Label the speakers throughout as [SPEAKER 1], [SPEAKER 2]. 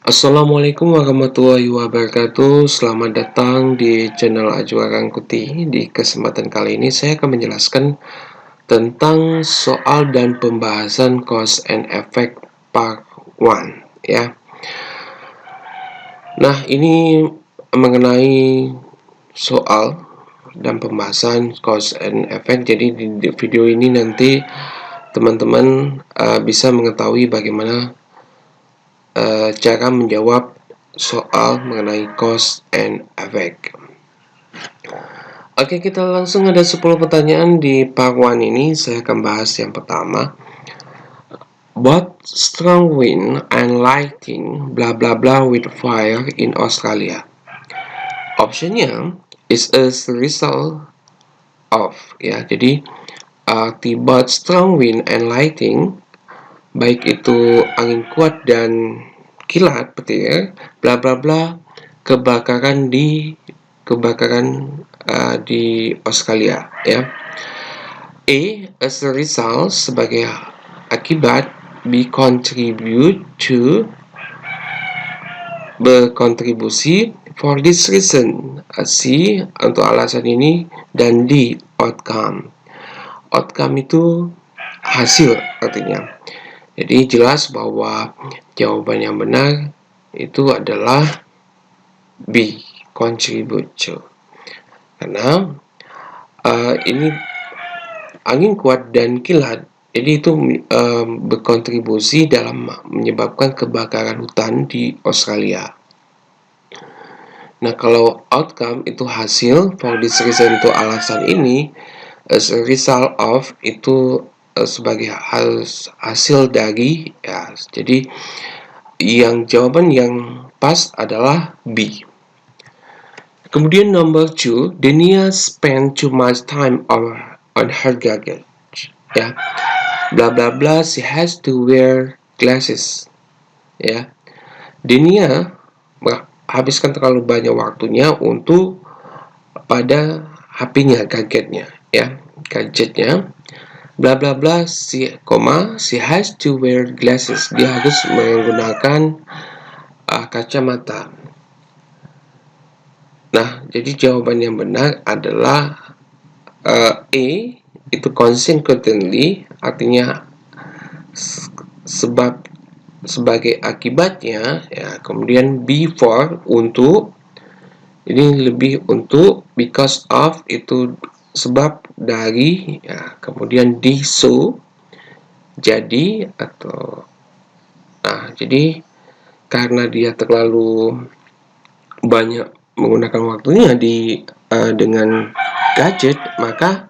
[SPEAKER 1] Assalamualaikum warahmatullahi wabarakatuh. Selamat datang di channel Ajwa Rangkuti. Di kesempatan kali ini saya akan menjelaskan tentang soal dan pembahasan cause and effect part 1 ya. Nah, ini mengenai soal dan pembahasan cause and effect. Jadi di video ini nanti teman-teman bisa mengetahui bagaimana cara menjawab soal mengenai cause and effect. Oke, kita langsung ada 10 pertanyaan di part 1 ini. Saya akan bahas yang pertama. What strong wind and lightning bla bla bla with fire in Australia? Optionnya is a result of, ya. Jadi akibat strong wind and lightning, baik itu angin kuat dan kilat petir, bla bla bla, kebakaran di Australia, ya. A as a result, sebagai akibat. B contribute to, berkontribusi. For this reason, C untuk alasan ini, dan D outcome. Outcome itu hasil artinya. Jadi jelas bahwa jawaban yang benar itu adalah B, contribute to. Karena ini angin kuat dan kilat, jadi itu berkontribusi dalam menyebabkan kebakaran hutan di Australia. Nah, kalau outcome itu hasil, for this reason itu alasan ini, as a result of itu sebagai hasil dari, ya. Jadi jawaban yang pas adalah B. Kemudian number 2, Denia spent too much time on her luggage, ya. Bla bla bla, she has to wear glasses, ya. Denia habiskan terlalu banyak waktunya untuk pada HP-nya, gadgetnya, ya, gadgetnya. Bla bla bla, she has to wear glasses, dia harus menggunakan kacamata. Nah, jadi jawaban yang benar adalah A, itu consequently, artinya sebab, sebagai akibatnya, ya. Kemudian B for, untuk, ini lebih untuk. Because of itu sebab dari, ya. Kemudian D so, jadi, atau jadi karena dia terlalu banyak menggunakan waktunya dengan gadget, maka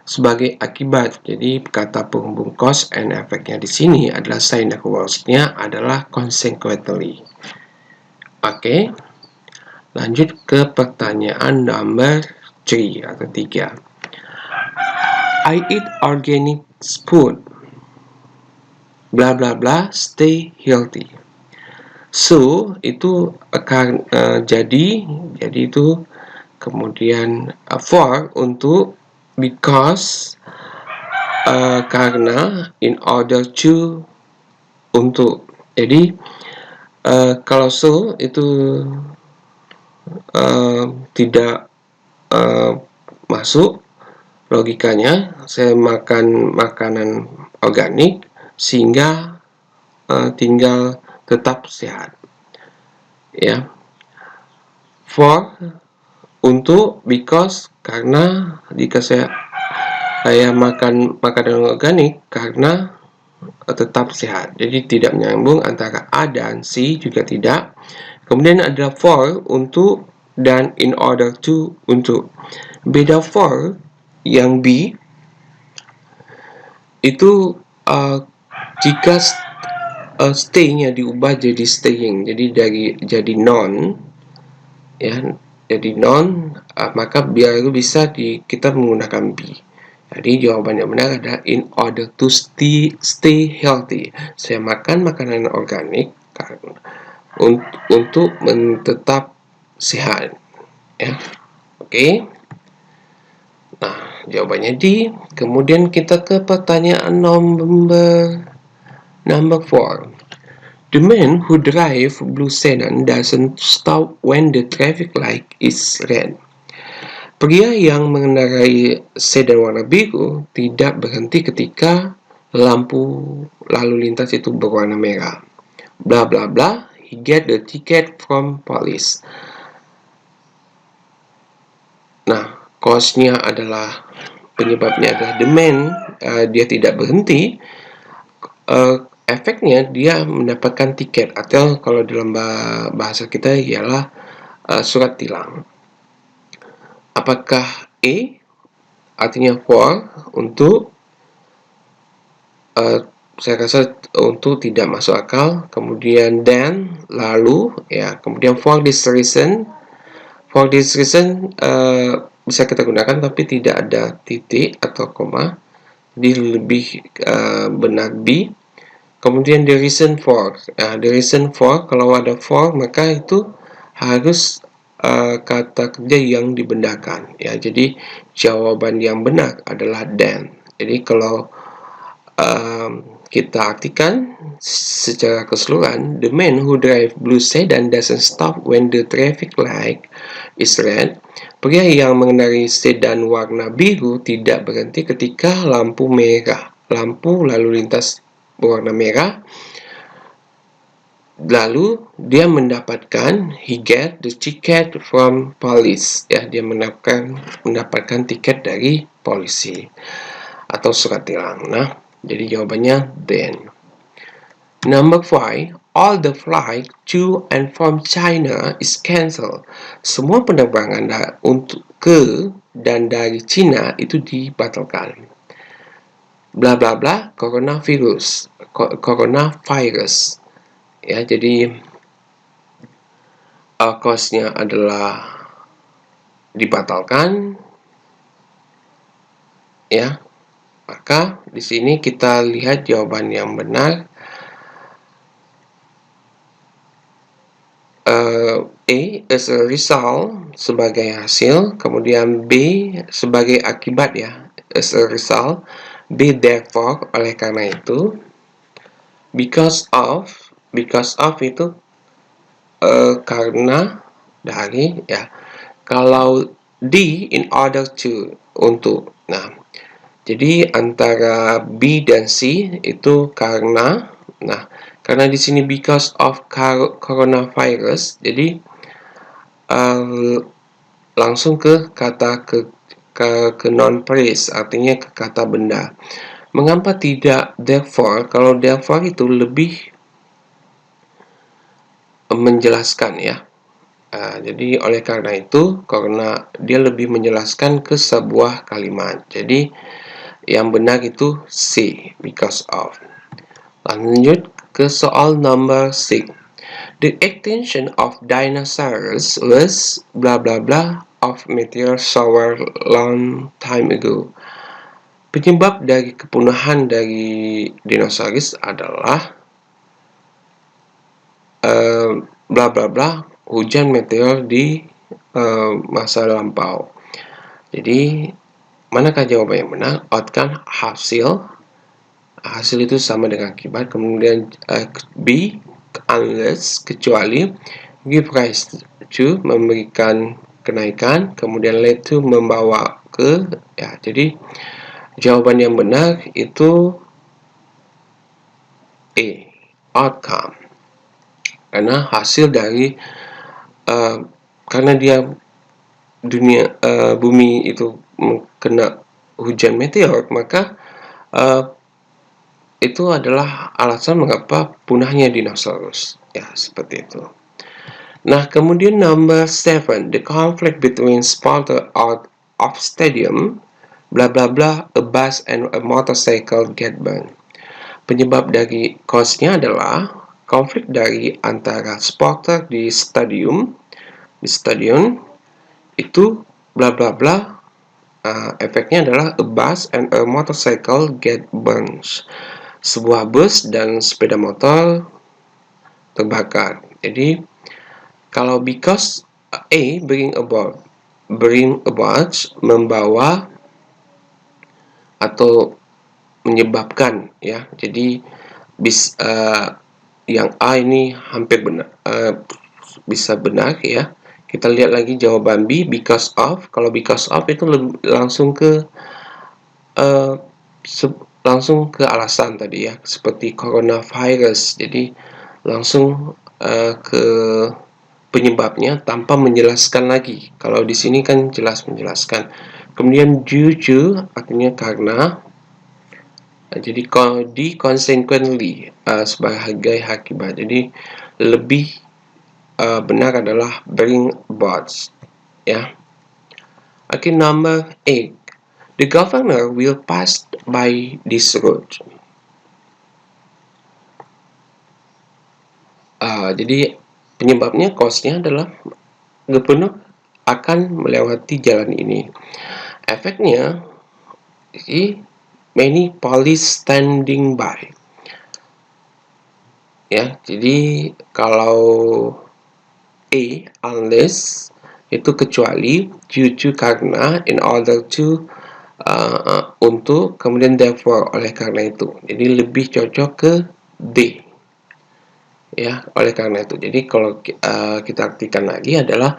[SPEAKER 1] sebagai akibat. Jadi kata penghubung cause and effect-nya di sini adalah sign of words-nya adalah consequently. Oke. Lanjut ke pertanyaan number 3 atau 3. I eat organic food. Bla bla bla, stay healthy. So itu akan jadi itu kemudian for, untuk, because, karena, in order to, untuk. Jadi kalau so itu tidak masuk logikanya. Saya makan makanan organik sehingga tinggal tetap sehat, ya. For, untuk, because, karena, jika saya makan makanan organik karena tetap sehat. Jadi tidak menyambung antara A dan C, juga tidak. Kemudian ada for, untuk, dan in order to, untuk. Beda for yang B itu jika stay-nya diubah jadi staying, jadi non, ya, jadi non, maka baru bisa kita menggunakan B. Jadi jawaban yang benar adalah in order to stay healthy. Saya makan makanan organik untuk tetap sehat, ya. Oke. Nah, jawabannya D. Kemudian kita ke pertanyaan number 4. The man who drive blue sedan doesn't stop when the traffic light is red. Pria yang mengendarai sedan warna biru tidak berhenti ketika lampu lalu lintas itu berwarna merah. Bla bla bla, he get the ticket from police. Nah, cause-nya adalah, penyebabnya adalah the man, dia tidak berhenti. Efeknya dia mendapatkan tiket, atau kalau dalam bahasa kita ialah surat tilang. Apakah A artinya for, untuk saya rasa untuk tidak masuk akal, kemudian then lalu, ya, kemudian for this reason bisa kita gunakan tapi tidak ada titik atau koma, jadi lebih benar B. Kemudian the reason for, kalau ada for maka itu harus kata kerja yang dibenarkan, ya. Jadi jawaban yang benar adalah then. Jadi kalau kita artikan secara keseluruhan, the man who drive blue sedan doesn't stop when the traffic light is red. Pria yang mengendarai sedan warna biru tidak berhenti ketika lampu lalu lintas berwarna merah. Lalu dia mendapatkan, he get the ticket from police, ya, dia mendapatkan tiket dari polisi atau surat tilang. Nah, jadi jawabannya then. Number 5, all the flight to and from China is cancelled. Semua penerbangan untuk ke dan dari China itu dibatalkan. Bla bla bla, coronavirus. Ya, jadi cause-nya adalah dibatalkan, ya. Maka di sini kita lihat jawaban yang benar. A as a result, sebagai hasil, kemudian B sebagai akibat, ya, as a result. B therefore, oleh karena itu. Because of itu karena, dari, ya. Kalau D in order to, untuk. Nah, jadi antara B dan C itu karena. Nah, karena di sini because of coronavirus, jadi langsung ke kata ke non-phrase, artinya ke kata benda. Mengapa tidak therefore? Kalau therefore itu lebih menjelaskan, ya. Jadi oleh karena itu, karena dia lebih menjelaskan ke sebuah kalimat. Jadi yang benar itu C, because of. Lanjut ke soal number 6. The extinction of dinosaurs was bla bla bla of meteor shower long time ago. Penyebab dari kepunahan dari dinosaurus adalah bla bla bla, hujan meteor di masa lampau. Jadi manakah jawaban yang benar? Outcome, hasil itu sama dengan akibat. Kemudian B, unless, kecuali. Give rise to, memberikan kenaikan. Kemudian lead to, membawa ke, ya. Jadi jawaban yang benar itu A, outcome. Karena hasil dari karena dia bumi itu kena hujan meteor, maka itu adalah alasan mengapa punahnya dinosaurus, ya, seperti itu. Nah, kemudian number 7, the conflict between supporter of stadium bla bla bla, a bus and a motorcycle get burned. Penyebab dari cause-nya adalah konflik dari antara supporter di stadion itu bla bla bla. Efeknya adalah a bus and a motorcycle get burned. Sebuah bus dan sepeda motor terbakar. Jadi kalau because A bring about, membawa atau menyebabkan, ya. Jadi yang A ini hampir benar, bisa benar ya. Kita lihat lagi jawaban B, because of. Kalau because of itu langsung ke langsung ke alasan tadi ya, seperti coronavirus. Jadi langsung ke penyebabnya tanpa menjelaskan lagi. Kalau di sini kan jelas menjelaskan. Kemudian due to artinya karena. Jadi consequently sebagai akibat. Jadi lebih benar adalah bring about ya. Okay, number 8. The governor will pass by this road. Jadi penyebabnya, cause-nya adalah gubernur akan melewati jalan ini. Efeknya, many police standing by. Ya, jadi kalau A, unless itu kecuali, due to karena, in order to untuk, kemudian therefore oleh karena itu. Jadi lebih cocok ke D. Ya, oleh karena itu. Jadi kalau kita artikan lagi adalah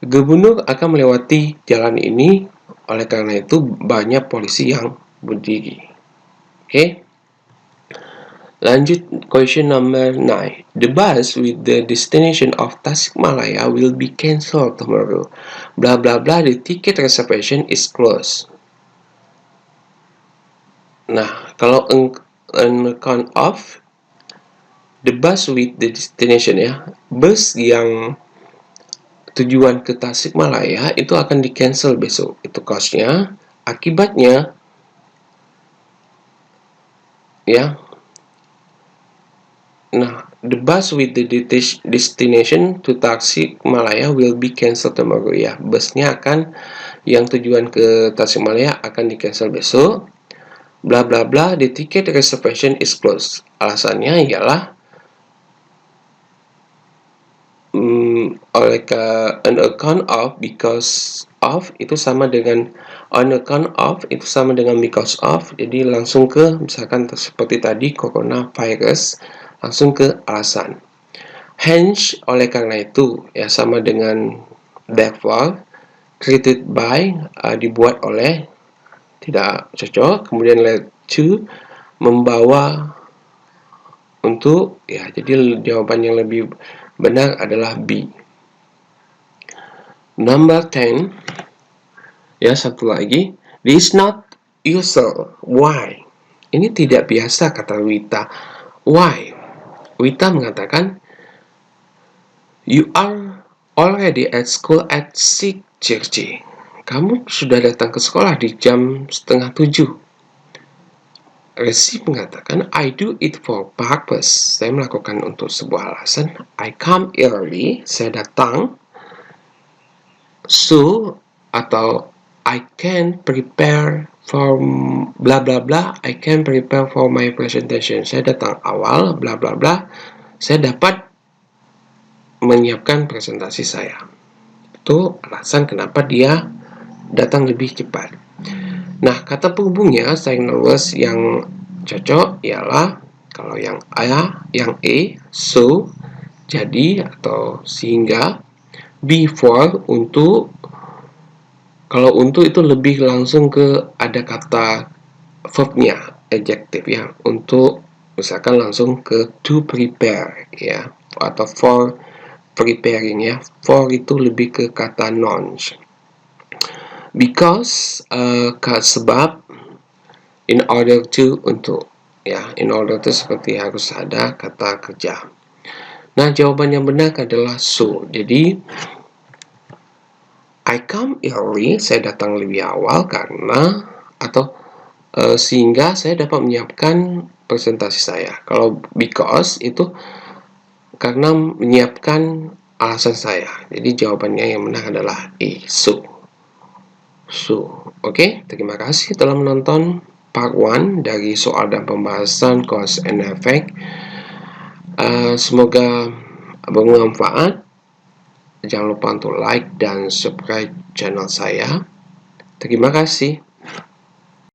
[SPEAKER 1] gubernur akan melewati jalan ini, oleh karena itu banyak polisi yang berdiri. Oke. Lanjut question number 9. The bus with the destination of Tasikmalaya will be cancelled tomorrow. Blah blah blah, the ticket reservation is closed. Nah, kalau on account of, the bus with the destination ya, bus yang tujuan ke Tasikmalaya itu akan di-cancel besok. Itu cost-nya. Akibatnya ya. Nah, the bus with the destination to Tasikmalaya will be cancelled tomorrow ya. Busnya akan yang tujuan ke Tasikmalaya akan di-cancel besok. Bla bla bla, the ticket reservation is closed. Alasannya ialah oleh an account of, because of itu sama dengan on account of itu sama dengan because of. Jadi langsung ke, misalkan seperti tadi coronavirus, langsung ke alasan. Hence, oleh karena itu ya, sama dengan therefore, created by dibuat oleh, tidak cocok. Kemudian led to, membawa untuk ya. Jadi jawaban yang lebih benar adalah B. Number 10. Ya, satu lagi. This is not usual. Why? Ini tidak biasa, kata Wita. Why? Wita mengatakan, you are already at school at 6:30. Kamu sudah datang ke sekolah di jam 6:30. Resi mengatakan, I do it for purpose. Saya melakukan untuk sebuah alasan. I come early. Saya datang. So, atau I can prepare for bla bla bla. I can prepare for my presentation. Saya datang awal, bla bla bla. Saya dapat menyiapkan presentasi saya. Itu alasan kenapa dia datang lebih cepat. Nah, kata penghubungnya signal words yang cocok ialah kalau yang A, so, jadi atau sehingga. Before, untuk. Kalau untuk itu lebih langsung ke ada kata verbnya, adjective ya. Untuk misalkan langsung ke to prepare ya, atau for preparing ya. For itu lebih ke kata nouns. Because, sebab, in order to, untuk ya. In order to seperti harus ada kata kerja. Nah, jawaban yang benar adalah so. Jadi I come early, saya datang lebih awal karena, atau sehingga saya dapat menyiapkan presentasi saya. Kalau because itu karena menyiapkan alasan saya. Jadi jawabannya yang benar adalah A, so. Oke, terima kasih telah menonton part 1 dari soal dan pembahasan cause and effect. Semoga bermanfaat. Jangan lupa untuk like dan subscribe channel saya. Terima kasih.